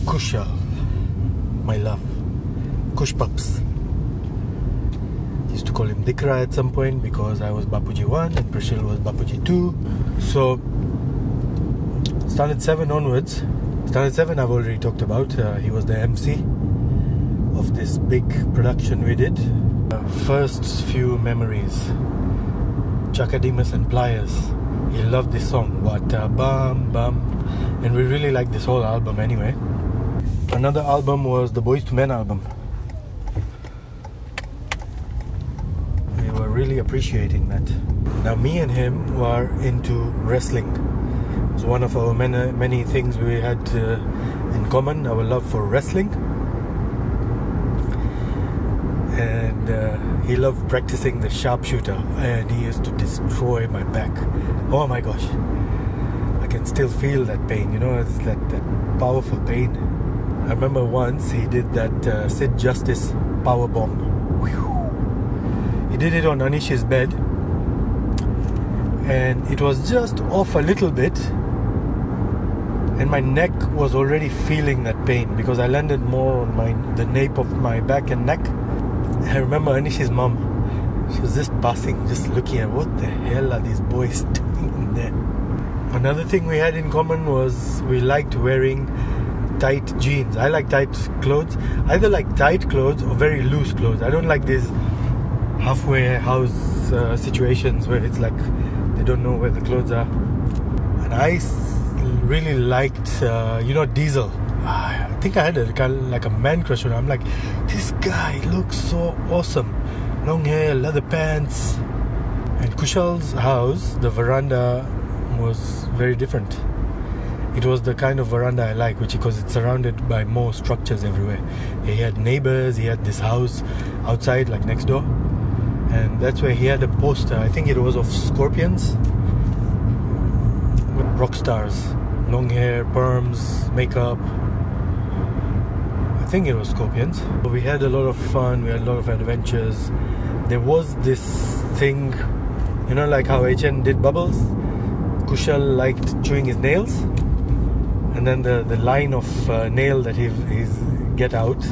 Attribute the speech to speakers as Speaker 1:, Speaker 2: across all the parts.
Speaker 1: Kushal, my love, Kushpups. Used to call him Dikra at some point because I was Bapuji 1 and Kushal was Bapuji 2. So Standard 7 onwards. Standard 7 I've already talked about. He was the MC of this big production we did. First few memories. Chakademus and Pliers. He loved this song. What a bum bum. And we really liked this whole album anyway. Another album was the Boys to Men album. We were really appreciating that. Now me and him were into wrestling. It was one of our many things we had in common, our love for wrestling. And he loved practicing the sharpshooter, and he used to destroy my back. Oh my gosh, I can still feel that pain, you know, it's that powerful pain. I remember once he did that Sid Justice power bomb. He did it on Anish's bed, and it was just off a little bit, and my neck was already feeling that pain because I landed more on the nape of my back and neck. I remember Anish's mom, she was just passing, just looking at what the hell are these boys doing in there. Another thing we had in common was we liked wearing tight jeans. I like tight clothes, either like tight clothes or very loose clothes. I don't like these halfway house situations where it's like they don't know where the clothes are. And I really liked, Diesel. I think I had like a man crush on him. I'm like, this guy looks so awesome. Long hair, leather pants. And Kushal's house, the veranda was very different. It was the kind of veranda I like, because it's surrounded by more structures everywhere. He had neighbors, he had this house outside, like next door. And that's where he had a poster. I think it was of Scorpions. Rock stars. Long hair, perms, makeup. I think it was Scorpions. We had a lot of fun, we had a lot of adventures. There was this thing, you know, like how HN did bubbles. Kushal liked chewing his nails. And then the line of nail that he's get out,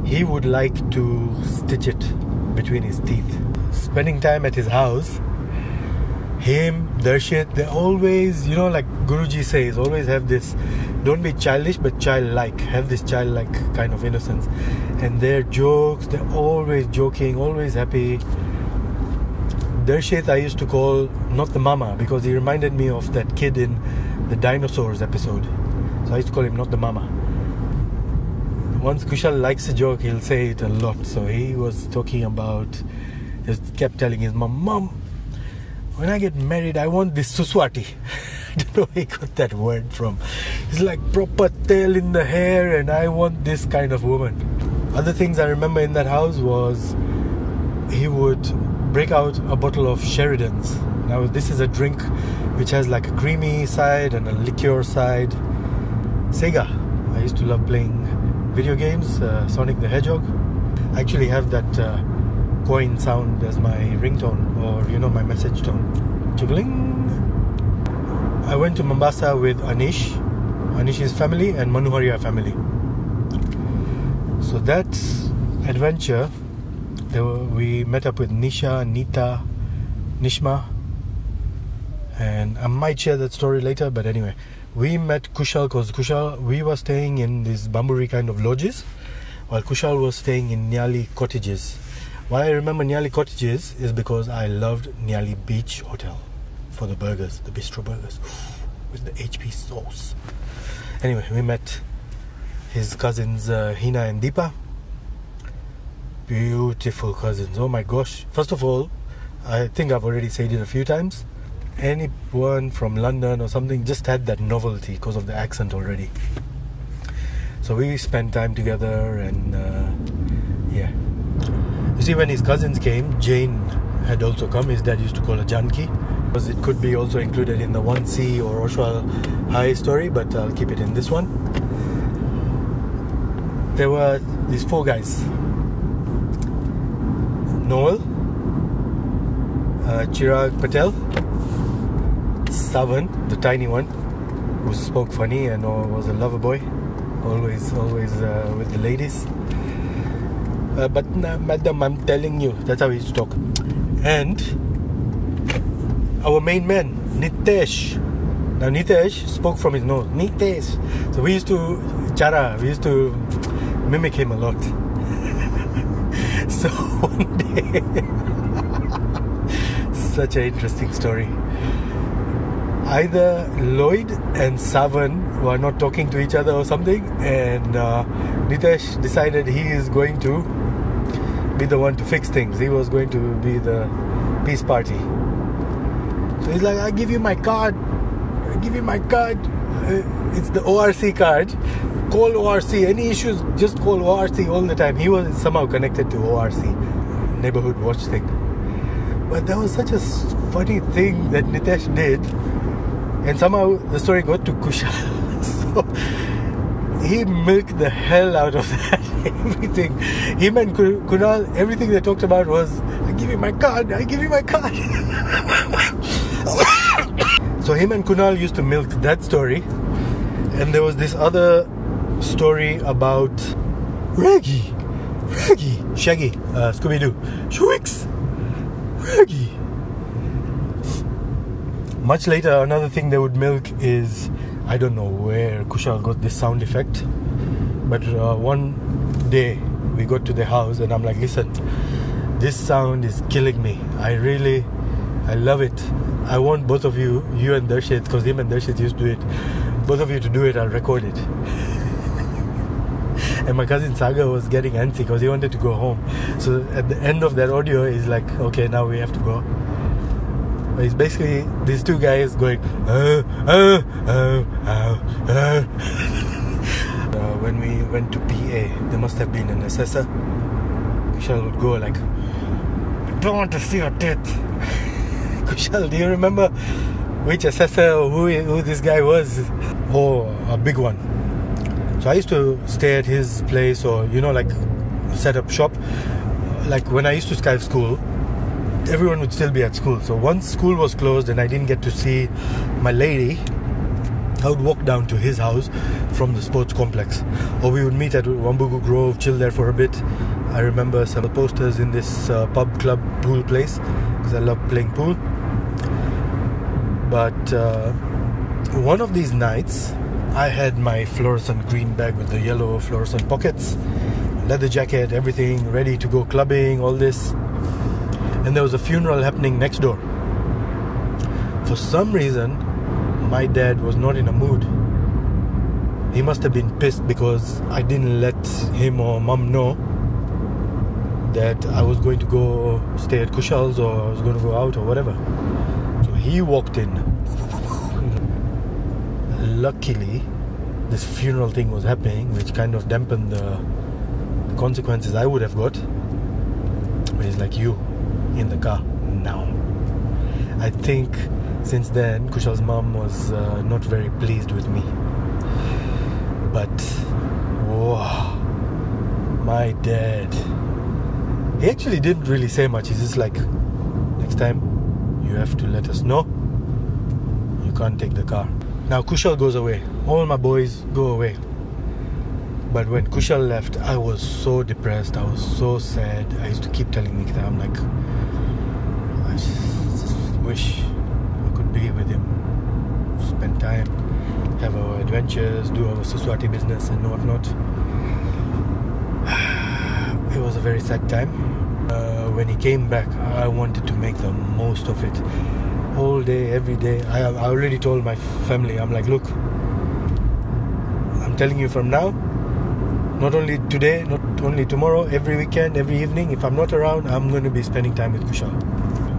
Speaker 1: he would like to stitch it between his teeth. Spending time at his house, him, Darshit, they always, you know, like Guruji says, always have this, don't be childish but childlike, have this childlike kind of innocence. And their jokes, they're always joking, always happy. Darshit I used to call not the mama because he reminded me of that kid in the dinosaurs episode. So I used to call him not the mama. Once Kushal likes a joke, he'll say it a lot. So he was talking about, just kept telling his mom, when I get married, I want this suswati. I don't know where he got that word from. It's like proper tail in the hair, and I want this kind of woman. Other things I remember in that house was he would break out a bottle of Sheridan's. Now this is a drink which has like a creamy side and a liqueur side. Sega. I used to love playing video games, Sonic the Hedgehog. I actually have that coin sound as my ringtone, or you know, my message tone. Jiggling. I went to Mombasa with Anish's family and Manuharia family. So that adventure, we met up with Nisha, Nita, Nishma, and I might share that story later, but anyway, we met Kushal because we were staying in these Bamburi kind of lodges, while Kushal was staying in Nyali cottages. Why I remember Nyali cottages is because I loved Nyali Beach Hotel for the burgers, the bistro burgers with the HP sauce. Anyway, we met his cousins Hina and Deepa. Beautiful cousins, oh my gosh. First of all, I think I've already said it a few times, anyone from London or something just had that novelty because of the accent already. So we spent time together, and yeah. You see, when his cousins came, Jane had also come. His dad used to call her Janki, because it could be also included in the 1C or Oshwal High story, but I'll keep it in this one. There were these 4 guys. Noel, Chirag Patel, Savan, the tiny one, who spoke funny and was a lover boy, always with the ladies. But madam, I'm telling you, that's how he used to talk. And our main man, Nitesh. Now Nitesh spoke from his nose. Nitesh. So we used to mimic him a lot. So one day, such an interesting story. Either Lloyd and Savan were not talking to each other or something, and Nitesh decided he is going to be the one to fix things. He was going to be the peace party. So he's like, I'll give you my card. It's the ORC card. Call ORC. Any issues, just call ORC all the time. He was somehow connected to ORC, neighborhood watch thing. But that was such a funny thing that Nitesh did. And somehow the story got to Kushal. So he milked the hell out of that. Everything. Him and Kunal, everything they talked about was, I give you my card. So him and Kunal used to milk that story. And there was this other story about Shaggy, Scooby-Doo, Shwix, Reggie. Much later, another thing they would milk is, I don't know where Kushal got this sound effect, but one day we got to the house and I'm like, listen, this sound is killing me. I love it. I want both of you and Darshit, because him and Darshit used to do it, both of you to do it, I'll record it. And my cousin Saga was getting antsy because he wanted to go home. So at the end of that audio, he's like, okay, now we have to go. But it's basically these two guys going, when we went to PA, there must have been an assessor. Kushal would go like, I don't want to see your teeth. Kushal, do you remember which assessor or who this guy was? Oh, a big one. So I used to stay at his place, or like set up shop. Like when I used to Skype school, everyone would still be at school. So once school was closed and I didn't get to see my lady, I would walk down to his house from the sports complex, or we would meet at Wambugu Grove, chill there for a bit. I remember some posters in this pub club pool place, because I love playing pool. But one of these nights, I had my fluorescent green bag with the yellow fluorescent pockets, leather jacket, everything ready to go clubbing, all this. And there was a funeral happening next door. For some reason, my dad was not in a mood. He must have been pissed because I didn't let him or mum know that I was going to go stay at Kushal's, or I was going to go out or whatever. So he walked in. Luckily, this funeral thing was happening, which kind of dampened the consequences I would have got. But he's like, you in the car now. I think since then Kushal's mom was not very pleased with me. But whoa, my dad, he actually didn't really say much. He's just like, next time you have to let us know. You can't take the car. Now Kushal goes away. All my boys go away. But when Kushal left, I was so depressed. I was so sad. I used to keep telling Nikita, I'm like, I just wish I could be with him, spend time, have our adventures, do our Suswati business and whatnot. It was a very sad time. When he came back, I wanted to make the most of it. All day, every day. I already told my family, I'm like, look, I'm telling you from now, not only today, not only tomorrow, every weekend, every evening, if I'm not around, I'm going to be spending time with Kushal.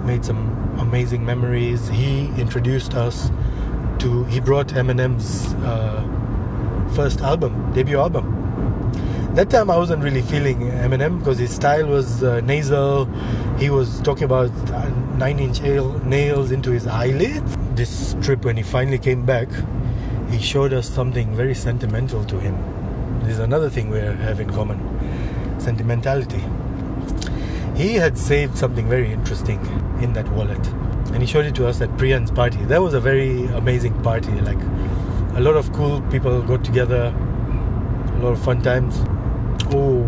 Speaker 1: Made some amazing memories. He introduced us to, he brought Eminem's first album, debut album. That time I wasn't really feeling Eminem because his style was nasal. He was talking about 9-inch nails into his eyelids. This trip, when he finally came back, he showed us something very sentimental to him. This is another thing we have in common, sentimentality. He had saved something very interesting in that wallet, and he showed it to us at Priyan's party. That was a very amazing party. Like, a lot of cool people got together. a lot of fun times. Oh,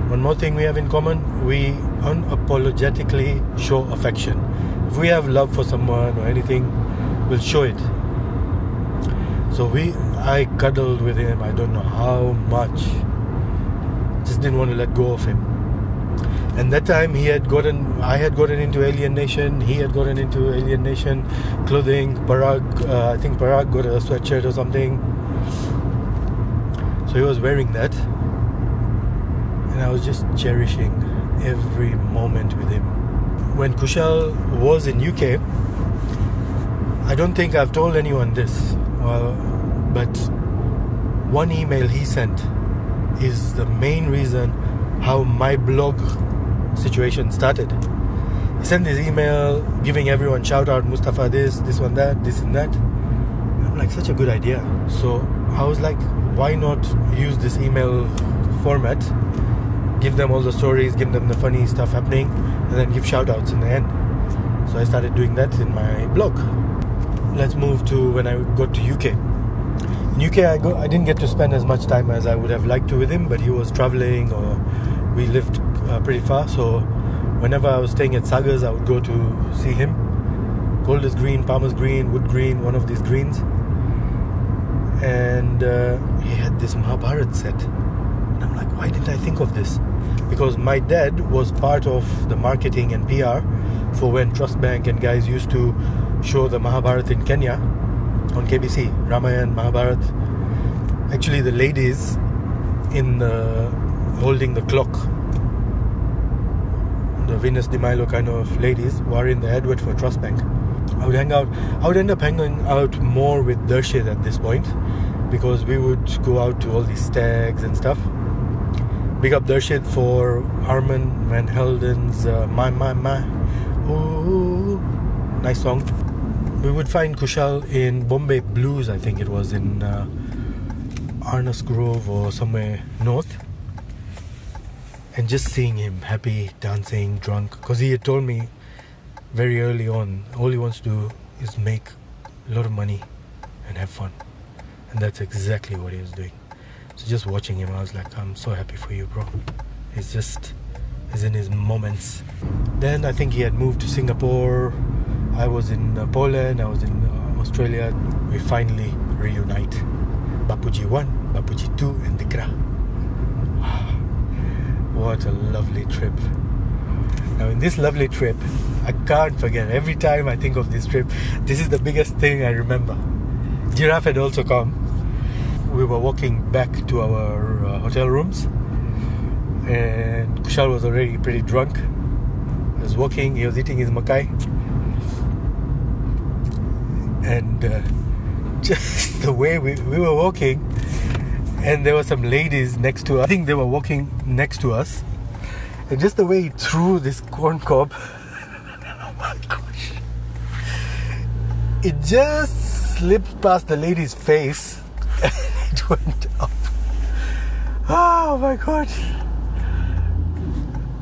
Speaker 1: one more thing we have in common: we unapologetically show affection. If we have love for someone or anything, we'll show it. So I cuddled with him, I don't know how much. Just didn't want to let go of him. And that time I had gotten into Alien Nation, he had gotten into Alien Nation clothing. I think Parag got a sweatshirt or something. So he was wearing that. And I was just cherishing every moment with him. When Kushal was in UK, I don't think I've told anyone this, but one email he sent is the main reason how my blog situation started. He sent this email giving everyone shout out, Mustafa this one that, this and that. I'm like, such a good idea. So I was like, why not use this email format, give them all the stories, give them the funny stuff happening, and then give shout outs in the end. So I started doing that in my blog. Let's move to when I got to UK. In UK, I didn't get to spend as much time as I would have liked to with him, but he was traveling, or we lived pretty far. So whenever I was staying at Sagar's, I would go to see him. Golders Green, Palmer's Green, Wood Green, one of these greens. And he had this Mahabharat set. And I'm like, why didn't I think of this? Because my dad was part of the marketing and PR for when Trust Bank and guys used to show the Mahabharat in Kenya on KBC, Ramayan, Mahabharat. Actually, the ladies in holding the clock, the Venus de Milo kind of ladies, were in the Edward for Trust Bank. I would end up hanging out more with Darshit at this point, because we would go out to all these stags and stuff. Big up Darshit for Armin Van Helden's My. Ooh, nice song. We would find Kushal in Bombay Blues, I think it was, in Arnos Grove or somewhere north. And just seeing him happy, dancing, drunk. Because he had told me very early on, all he wants to do is make a lot of money and have fun. And that's exactly what he was doing. So just watching him, I was like, I'm so happy for you, bro. He's in his moments. Then I think he had moved to Singapore. I was in Poland, I was in Australia. We finally reunite. Bapuji 1, Bapuji 2 and Dikra. What a lovely trip. Now in this lovely trip, I can't forget, every time I think of this trip, this is the biggest thing I remember. Giraffe had also come. We were walking back to our hotel rooms, and Kushal was already pretty drunk. He was walking, he was eating his makai. And just the way we were walking, and there were some ladies next to us. I think they were walking next to us. And just the way he threw this corn cob, oh my gosh, it just slipped past the lady's face and it went up. Oh my god.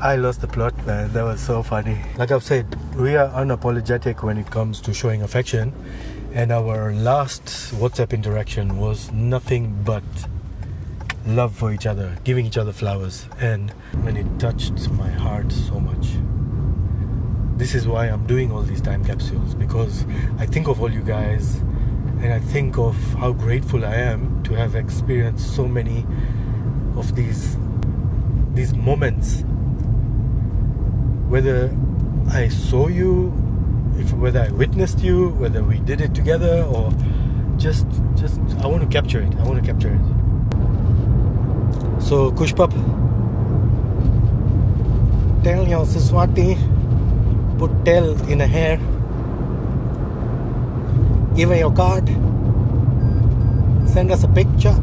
Speaker 1: I lost the plot, man. That was so funny. Like I've said, we are unapologetic when it comes to showing affection. And our last WhatsApp interaction was nothing but love for each other, giving each other flowers. And when it touched my heart so much. This is why I'm doing all these time capsules, because I think of all you guys, and I think of how grateful I am to have experienced so many of these moments. Whether I saw you, whether I witnessed you, whether we did it together, or just I want to capture it. So Kushpup, tell your Siswati, put tail in a hair, give her your card, send us a picture,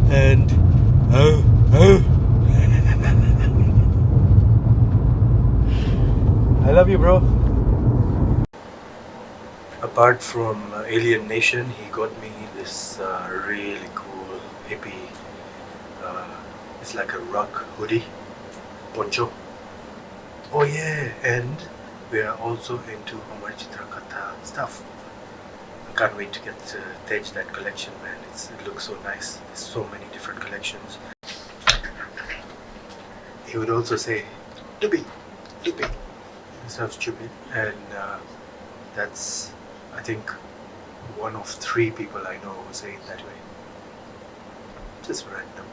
Speaker 1: and I love you, bro. Apart from Alien Nation, he got me this really cool hippie, it's like a rug hoodie, poncho. Oh yeah, and we are also into Amar Chitra Katha stuff. can't wait to get Tej that collection, man. It looks so nice. There's so many different collections. He would also say, "Dubi, Dubi," instead of stupid, and that's, I think, one of 3 people I know who say it that way. Just random.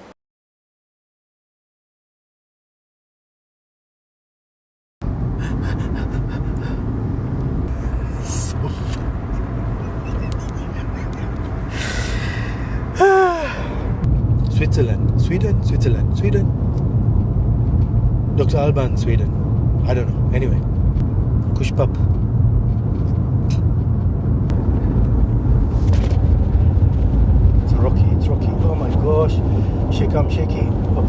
Speaker 1: So Switzerland, Sweden. Dr. Alban, Sweden. I don't know. Anyway, Kushpup. It's rocky. Oh my gosh. I'm shaky. Okay.